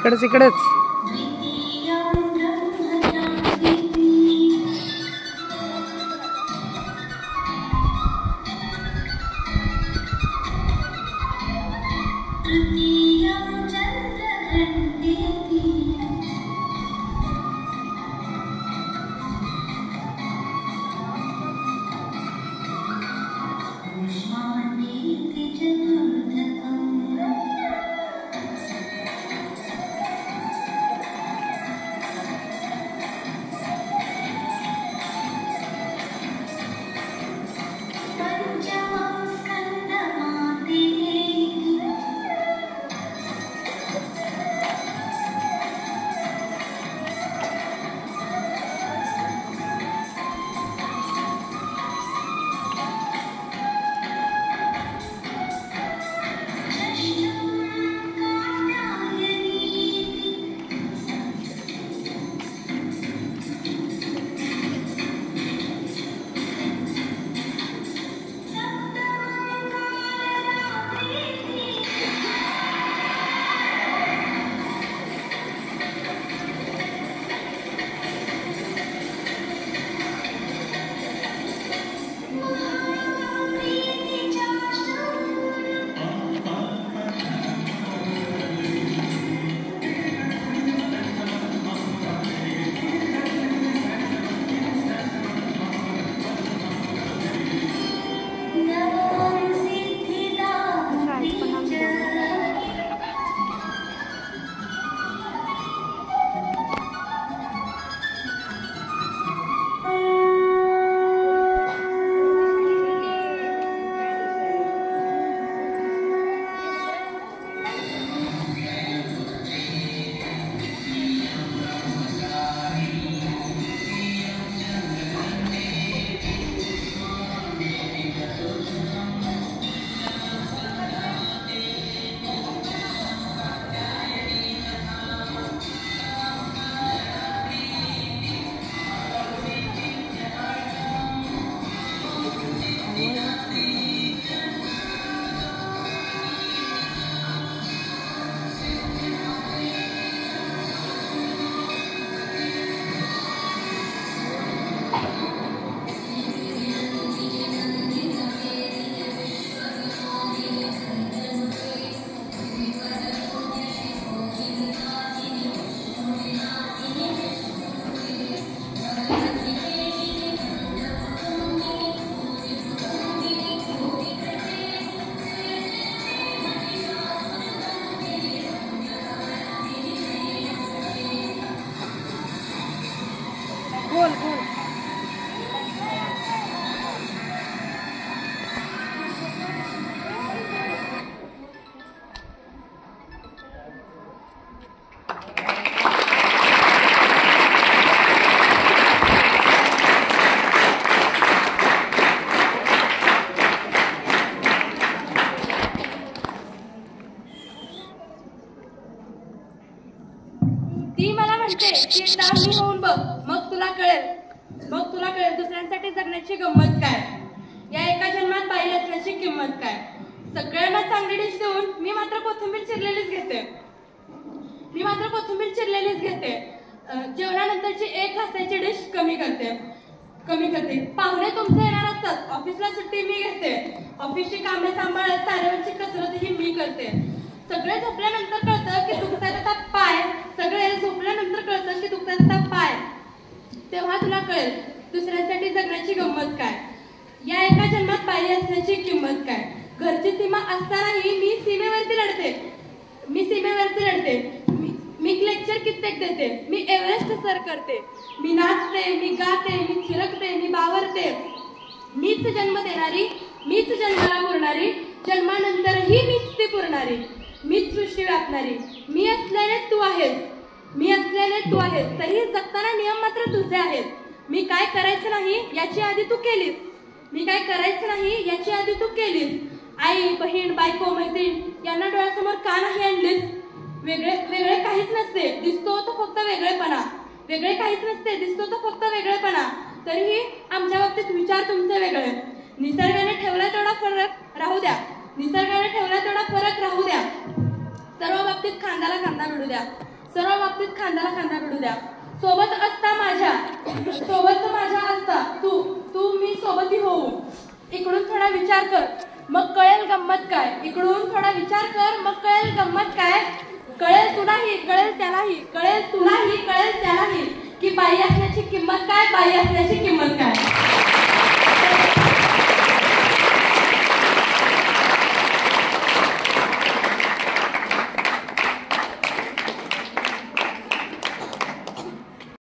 इकडच इकडच गोल गोल ती मला म्हणते की एकदा मी होऊन बघ, मग तुला कळेल दुसऱ्यांसाठी जगण्याची गंमत काय, या एका जन्मात बाई असण्याची किंमत काय. सगळ्यांना चांगली डिश देऊन मी मात्र कोथिंबीर चिरलेलीच घेते. जेवणानंतरची एक घासाची डिश कमी करते. पाहुणे तुमचे येणार असतात, ऑफिसला सुट्टी मी घेते, ऑफिसची कामे सांभाळत तारेवरची कसरतही मी करते. सगळे झोपल्यानंतर कळतं की दुखतात पाय, तेव्हा तुला कळेल दुसऱ्यांसाठी जगण्याची गंमत काय, या एका जन्मात बाई असण्याची किंमत काय. घरची सीमा असतानाही मी सीमेवरती लढते. मी लेक्चर कित्येक देते, मी एव्हरेस्ट सर करते, मी नाचते, मी गाते, मी थिरकते, मी बावरते. मीच जन्म देणारी, मीच जन्माला पुरणारी, जन्मानंतरही मीच ती पुरणारी, मीच सृष्टी व्यापणारी. मी असल्याने तू आहेस, तरी जगताना नियम मात्र तुझे आहेत. मी काय करायचं नाही याची आधी तू केलीस. आई, बहीण, बायको, मैत्रीण यांना डोळ्यासमोर का नाही आणलीस. वेगळे काहीच नसते, दिसतो तो फक्त वेगळेपणा. तरीही आमच्या बाबतीत विचार तुमचे वेगळे. निसर्गाने ठेवला तेवढा फरक राहू द्या. सर्व बाबतीत खांद्याला खांदा भिडू द्या. सर्व बाबतीत खांद्याला खांदा भिडू द्या. सोबत माझ्या असता तू मी सोबती होऊ. इकडून थोडा विचार कर मग कळेल गंमत काय. इकडून थोडा विचार कर मग कळेल गंमत काय. कळेल तुलाही कळेल त्यालाही कळेल तुलाही कळेल त्यालाही की बाई असण्याची किंमत काय. बाई असण्याची किंमत काय.